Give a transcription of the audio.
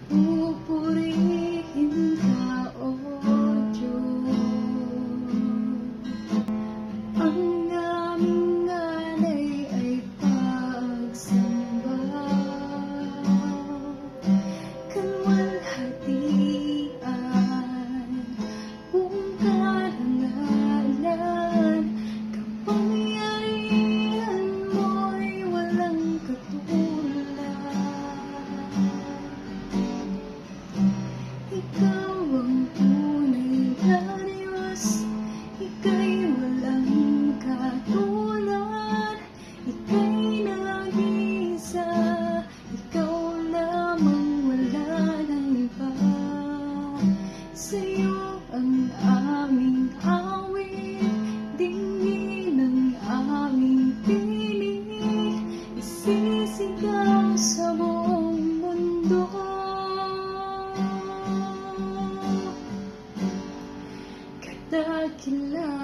Pupurihin ka, O Diyos. Ang aming alay ay pagsamba, kalwalhatian, buong karangalan, kapangyarihan mo'y walang katulad. Ikaw ang tunay na Diyos, Ika'y walang katulad, Ika'y nag-iisa, Ikaw lamang, wala nang iba. Sa'yo ang aming awit, dinggin ang aming tinig, isisigaw sa buong mundo. Kadakilaan